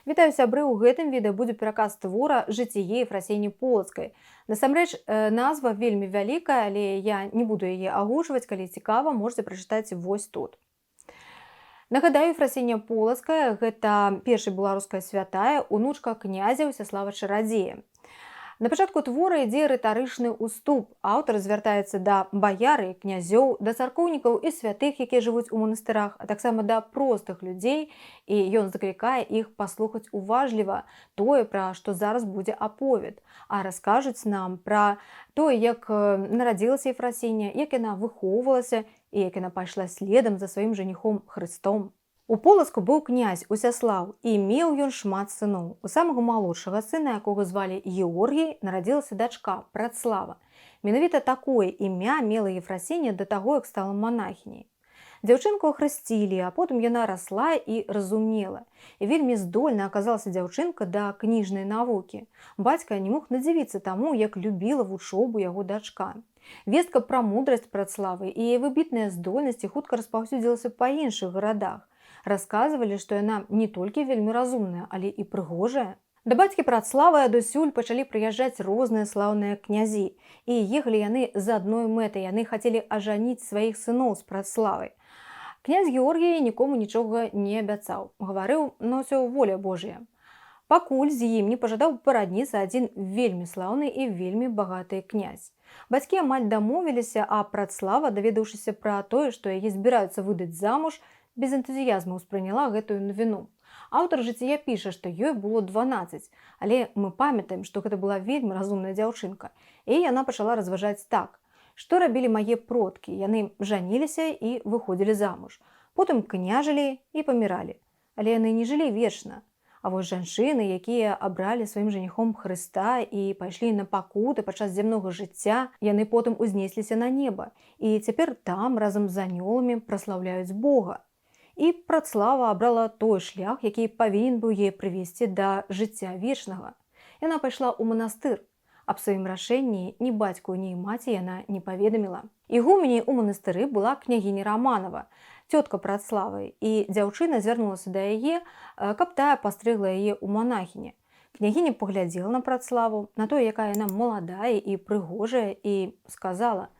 Вітаю сябры, у гэтым відэа будзе пераказ твора жыццяе Ефрасіні Полацкай. Насамрэч, назва вельмі вялікая, але я не буду яе агучваць, калі цікава, можете прачытаць вось тут. Нагадаю, Ефрасіня Полацкая гэта першая беларуская святая, унучка князя Ўсяслава Чарадзея. На пачатку твора ідзе рытарычны ўступ. Аўтар звяртаецца да баяры, князёў, да царкоўнікаў і святых, якія жывуць у манастырах, а таксама да простых людзей, і ён заклікае іх паслухаць уважліва тое, пра што зараз будзе аповед. А раскажуць нам пра тое, як нарадзілася Ефрасіня, як яна выхоўвалася і як яна пайшла следам за сваім жаніхом Хрыстом. У Полацку быў князь Усяслаў, і меў ён шмат сыноў. У самага малодшага сына, якога звалі Георгій, нарадзілася дачка Працлава. Менавіта такое імя мела Ефрасіня да таго, як стала манахіняй. Дзяўчынку ахрысцілі, а потым яна расла і разумела. І вельмі здольна аказалася дзяўчынка да кніжнай навукі. Бацька не мог надзівіцца таму, як любіла вучобу яго дачка. Вестка пра мудрасць Працлавы і яе выбітныя здольнасці хутка распаўсюдзілася па іншых гарадах. Расказвалі, што яна не толькі вельмі разумная, але і прыгожая. Да бацькі Працлавы адусюль пачалі прыязджаць розныя слаўныя князі. І ехалі яны з адной мэтай, яны хацелі ажаніць сваіх сыноў з Працлавай. Князь Георгій нікому нічога не абяцаў. Гаварыў, но ўсё воля Божая. Пакуль з ім не пажадаў парадніцца адзін вельмі слаўны і вельмі багаты князь. Бацькі амаль дамовіліся, а Працлава, даведаўшыся пра тое, што яе збіраюцца выдаць замуж, без энтузіязму ўспрыняла гэтую навіну. Аўтар жыцця піша, што ёй было 12, але мы памятаем, што гэта была вельмі разумная дзяўчынка. І яна пачала разважаць так. Што рабілі мае продкі? Яны жаніліся і выходзілі замуж. Потым княжылі і паміралі. Але яны не жылі вечна. А вось жанчыны, якія абралі сваім жаніхом Хрыста і пайшлі на пакуты падчас зямнога жыцця, яны потым узнесліся на неба. І цяпер там разам з анёламі праслаўляюць Бога. І Працлава абрала той шлях, які павінен быў яе прывесці да жыцця вечнага. Яна пайшла ў манастыр. Аб сваім рашэнні ні бацьку, ні маці яна не паведаміла. Ігуменяй у манастыры была княгіня Раманова, цётка Працлавы, і дзяўчына звярнулася да яе, каб тая пастрыгла яе ў монахіні. Княгіня паглядзела на Працлаву, на тое, якая яна маладая і прыгожая, і сказала: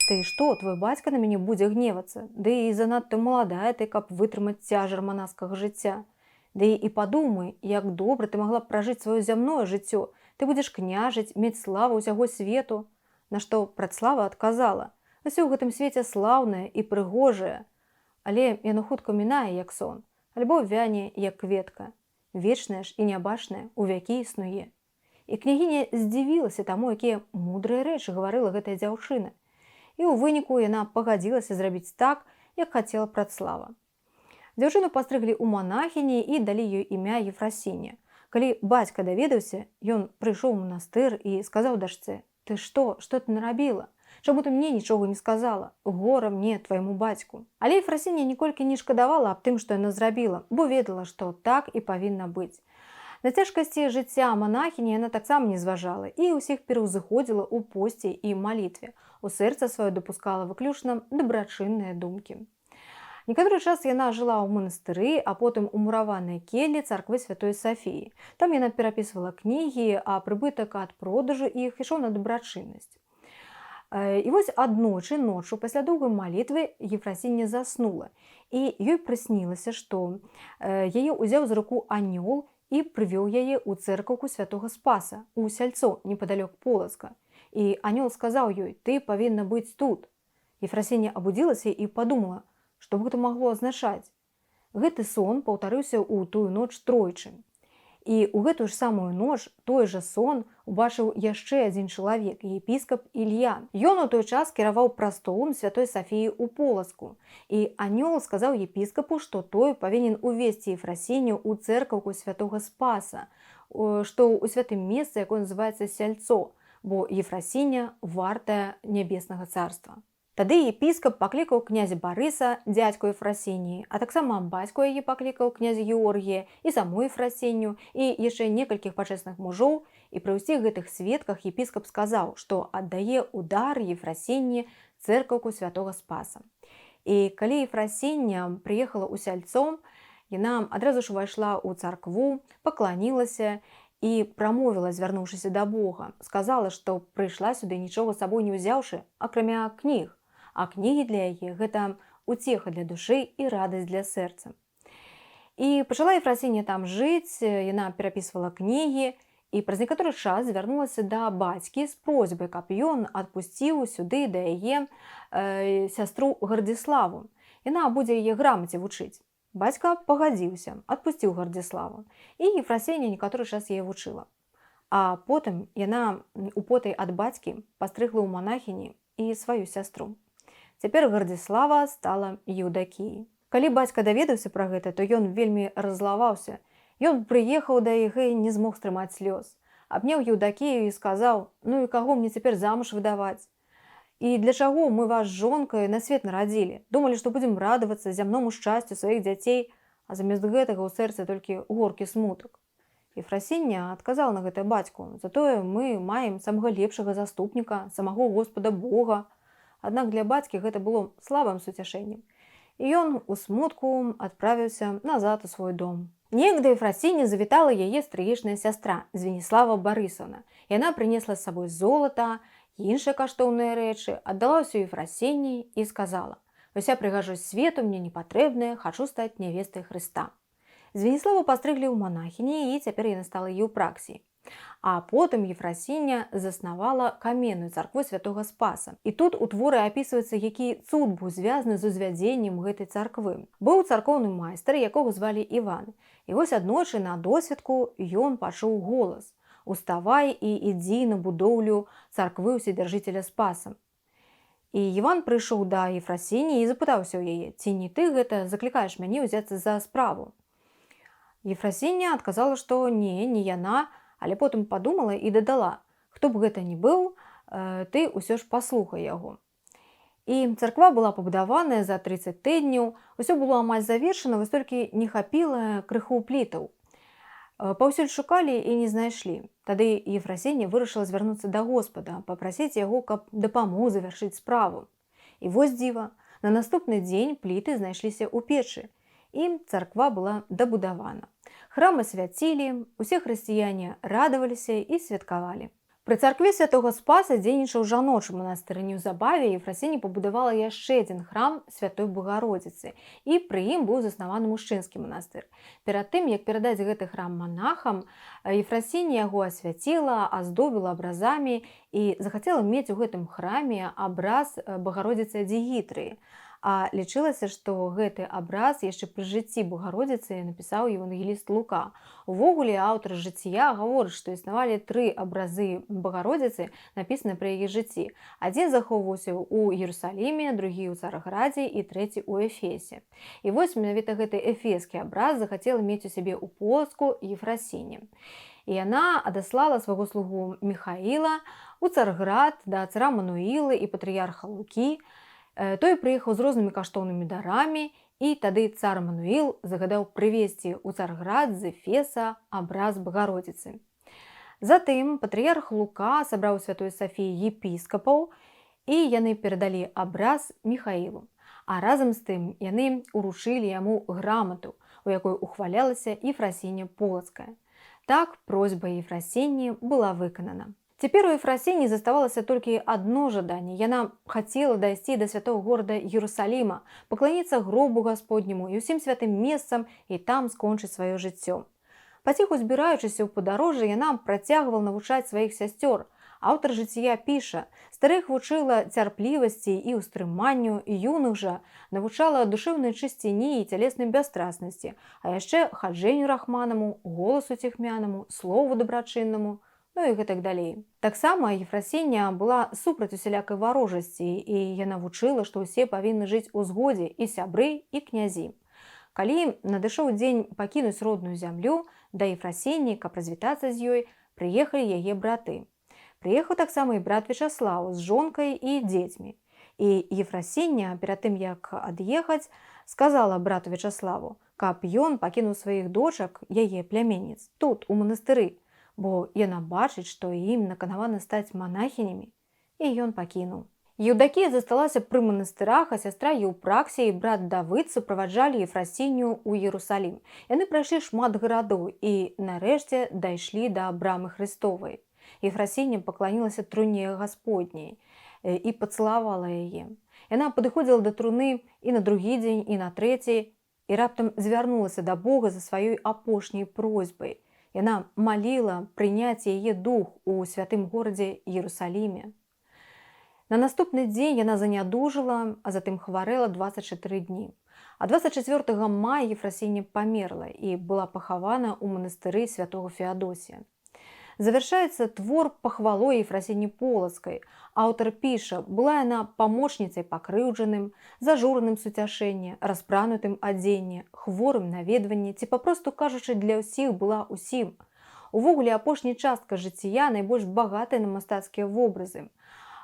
«Ты што, твой бацька на мяне будзе гневацца? Ды і занадта маладая ты, каб вытрымаць цяжар манаскага жыцця. Ды і падумай, як добра ты магла б пражыць сваё зямное жыццё. Ты будзеш княжыць, мець славу ўсяго свету». На што Працлава адказала: «Усё ў гэтым свеце слаўнае і прыгожае, але яно хутка мінае, як сон, альбо вяне, як кветка. Вечнае ж і нябачнае у вякі існуе». І княгіня здзівілася таму, якія мудрыя рэчы гаварыла гэтая дзяўчына. І ў выніку яна пагадзілася зрабіць так, як хацела Працлава. Дзяўчыну пастрыглі ў монахіні і далі ёй імя Ефрасіня. Калі бацька даведаўся, ён прыйшоў у манастыр і сказаў дачцэ: «Ты што ты нарабіла? Чаму ты мне нічога не сказала? Гора мне, твайму бацьку». Але Ефрасіня ніколькі не шкадавала аб тым, што яна зрабіла, бо ведала, што так і павінна быць. На цяжкасці жыцця монахіні яна таксама не зважала і ўсіх пераўзыходзіла ў посце і малітве. У сэрца сваё дапускала выключна дабрачынныя думкі. Некаторы час яна жыла ў манастыры, а потым у мураванай келлі царквы Святой Сафіі. Там яна перапісвала кнігі, а прыбытак ад продажу іх ішоў на дабрачыннасць. І вось аднойчы ноччу пасля доўгай малітвы Ефрасіня заснула, і ёй прыснілася, што яе ўзяў за руку анёл і прывёў яе ў цэркаўку Святога Спаса, у сяльцо непадалёк Полацка. І анёл сказаў ёй: «Ты павінна быць тут». Ефрасіня абудзілася і падумала, што б гэта магло азначаць. Гэты сон паўтарыўся ў тую ноч тройчы. І ў гэтую ж самую ноч той жа сон убачыў яшчэ адзін чалавек, епіскап Ілья. Ён у той час кіраваў прастолам Святой Сафіі ў Полацку. І анёл сказаў епіскапу, што той павінен увесці Ефрасіню ў цэркаўку Святога Спаса, што ў святым месцы, якое называецца сяльцо, бо Ефрасіня вартая нябеснага царства. Тады епіскап паклікаў князя Барыса, дзядзьку Ефрасініі, а таксама бацьку яе паклікаў князя Георгія і саму Ефрасіню і яшчэ некалькіх пачэсных мужоў, і пры ўсіх гэтых сведках епіскап сказаў, што аддае ў дар Ефрасіні цэркаўку Святога Спаса. І калі Ефрасіня прыехала ў сяльцо, яна адразу ж увайшла ў царкву, пакланілася і прамовіла, звярнуўшыся да Бога. Сказала, што прыйшла сюды нічога з сабой не ўзяўшы, акрамя кніг. А кнігі для яе – гэта уцеха для душы і радасць для сэрца. І пачала Ефрасіння там жыць, яна перапісвала кнігі, і праз некаторы час звярнулася да бацькі з просьбай, каб ён адпусціў сюды да яе сястру Гардзіславу. Яна будзе яе грамаце вучыць. Бацька пагадзіўся, адпусціў Гардзіславу, і Ефрасіння некаторы час яе вучыла. А потым яна употай ад бацькі пастрыгла ў манахіні і сваю сястру. Цяпер Гардзіслава стала Еўдакіяй. Калі бацька даведаўся пра гэта, то ён вельмі раззлаваўся. Ён прыехаў да яе і не змог стрымаць слёз. Абняў Еўдакію і сказаў: «Ну і каго мне цяпер замуж выдаваць? І для чаго мы вас з жонкай на свет нарадзілі? Думалі, што будзем радавацца зямному шчасцю сваіх дзяцей, а замест гэтага ў сэрцы толькі горкі смутак». Ефрасіння адказаў на гэта бацьку: «Затое мы маем самага лепшага заступніка, самого Господа Бога». Аднак для бацькі гэта было слабым суцяшэннем. І ён у смутку адправіўся назад у свой дом. Неяк да Ефрасіні завітала яе стрыечная сястра Звенислава Барысаўна. Яна прынесла з сабой золата і іншыя каштоўныя рэчы, аддала ўсё Ефрасіні і сказала: «Уся прыгажосць свету мне не патрэбная, хачу стаць нявестай Хрыста». Звениславу пастрыглі ў монахіні, і цяпер яна стала еўпраксіяй. А потым Ефрасіння заснавала каменную царкву святога Спаса. І тут у творы апісваецца, які цуд быў звязаны з узвядзеннем гэтай царквы. Быў царкоўны майстар, якога звалі Іван. І вось аднойчы на досведку ён пачуў голас: «Уставай і ідзі на будоўлю царквы ўседзяржыцеля Спаса». І Іван прыйшоў да Ефрасіні і запытаўся ў яе: «Ці не ты гэта заклікаеш мяне ўзяцца за справу?» Ефрасіння адказала, што не яна, але потым падумала і дадала: «Хто б гэта ні быў, ты ўсё ж паслухай яго». І царква была пабудаваная за 30 тыдняў, усё было амаль завершана, вось толькі не хапіла крыху плітаў. Паўсюль шукалі і не знайшлі. Тады Ефрасіння вырашыла звярнуцца да Господа, папрасіць яго, каб дапамог завяршыць справу. І вось дзіва, на наступны дзень пліты знайшліся ў печы, і царква была дабудавана. Храмы свяцілі, усе хрысціяне радаваліся і святкавалі. Пры царкве святога Спаса дзейнічаў жаночы манастыр. Неўзабаве Ефрасіння пабудавала яшчэ адзін храм святой Богородицы, і пры ім быў заснаваны мужчынскі манастыр. Перад тым, як перадаць гэты храм монахам, Ефрасіння яго асвяціла, аздобіла абразамі і захацела мець у гэтым храме абраз Богородицы Адзігітрыі. А лічылася, што гэты абраз яшчэ пры жыцці Богородицы напісаў евангеліст Лука. Увогуле, аўтар жыцця гаворыць, што існавалі 3 абразы Богородицы, напісаныя пры яе жыцці. Адзін захоўваўся ў Іерусаліме, другі ў Цараградзе і трэці ў Эфесе. І вось менавіта гэты эфескі абраз захацела мець у сябе ў Полацку Ефрасіння. І яна адаслала свайго слугу Міхаіла ў Царград да цара Мануілы і патрыярха Лукі. Той прыехаў з рознымі каштоўнымі дарамі, і тады цар Мануіл загадаў прывезці ў Царград з Эфеса абраз Богородицы. Затым патрыярх Лука сабраў святой Сафіі епіскапаў, і яны перадалі абраз Міхаілу. А разам з тым яны уручылі яму грамату, у якой ухвалялася Ефрасіння Полацкая. Так просьба Ефрасіні была выканана. Цяпер у Ефрасіні заставалася толькі адно жаданне. Яна хацела дайсці да святого горада Іерусаліма, пакланіцца гробу Гасподняму і ўсім святым месцам і там скончыць сваё жыццё. Паціху збіраючыся ў падарожжа, яна працягвала навучаць сваіх сясцёр. Аўтар жыцця піша: «Старых вучыла цярплівасці і ўстрыманню, і юных жа навучала душэўнай чысціні і цялеснай бясстрастнасці, а яшчэ хаджэнню рахманаму, голасу цехмянаму, слову дабрачыннаму». Ну і гэтак далей. Таксама Ефрасіння была супраць усялякай варожасці, і яна вучыла, што ўсе павінны жыць у згодзе, і сябры, і князі. Калі надышоў дзень пакінуць родную зямлю, да Ефрасіні, каб развітацца з ёй, прыехалі яе браты. Прыехаў таксама і брат Вячаслаў з жонкай і дзецьмі. І Ефрасіння, перад тым як ад'ехаць, сказала брату Вячаславу, каб ён пакінуў сваіх дочак, яе пляменніц, тут, у манастыры, бо яна бачыць, што ім наканавана стаць монахінямі, і ён пакінуў. Еўдакія засталася пры манастырах, а сястра Еўпраксія і брат Давыд суправаджалі Ефрасінію ў Іерусалім. Яны прайшлі шмат гарадоў і нарэшце дайшлі да брамы Хрыстовай. Ефрасіня пакланілася труне Гасподняй і пацалавала яе. Яна падыходзіла да труны і на другі дзень, і на трэці, і раптам звярнулася да Бога за сваёй апошняй просьбай. Яна маліла прыняць яе дух у святым горадзе Іерусаліме. На наступны дзень яна занядужала, а затым хварэла 24 дні. А 24 мая Ефрасіня памерла і была пахавана ў манастыры святого Феадосія. Завяршаецца твор пахвалой Ефрасіні Полацкай. Аўтар піша, была яна памочніцай пакрыўджаным, зажураным суцяшэння, распранутым адзенне, хворым наведванне, ці папросту кажучы, для ўсіх была ўсім. Увогуле, апошняя частка жыцця найбольш багатая на мастацкія вобразы.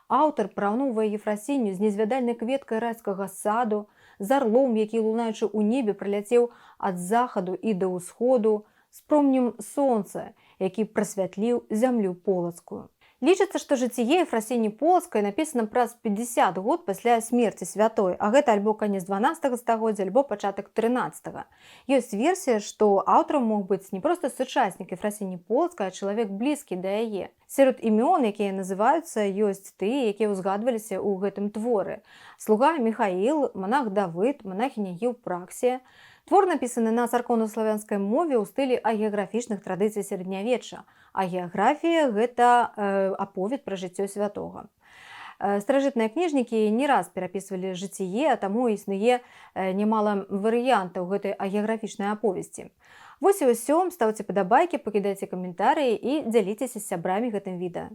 Аўтар параўноўвае Ефрасіню з незвядальнай кветкай райскага саду, з арлом, які, лунаючы ў небе, праляцеў ад захаду і да ўсходу, з промнем сонца, які прасвятліў зямлю полацкую. Лічыцца, што жыццё Ефрасіні Полацкай напісана праз 50 год пасля смерці святой, а гэта альбо канец 12 стагоддзя, альбо пачатак 13. Ёсць версія, што аўтарам мог быць не проста сучаснік Ефрасіні Полацкай, а чалавек блізкі да яе. Сярод імён, якія называюцца, ёсць тыя, якія ўзгадваліся ў гэтым творы. Слуга Міхаіл, монах Давыд, монахіня Еўпраксія. Твор напісаны на царкоўна-славянскай мове ў стылі агеаграфічных традыцый сярэднявечча. Агеаграфія – гэта аповед пра жыццё святога. Старажытныя кніжнікі не раз перапісвалі жыццё, а таму існуе нямала варыянтаў гэтай агеаграфічнай аповесці. Вось і ўсё. Стаўце падабайкі, пакідайце каментарыі і дзяліцеся з сябрамі гэтым відэа.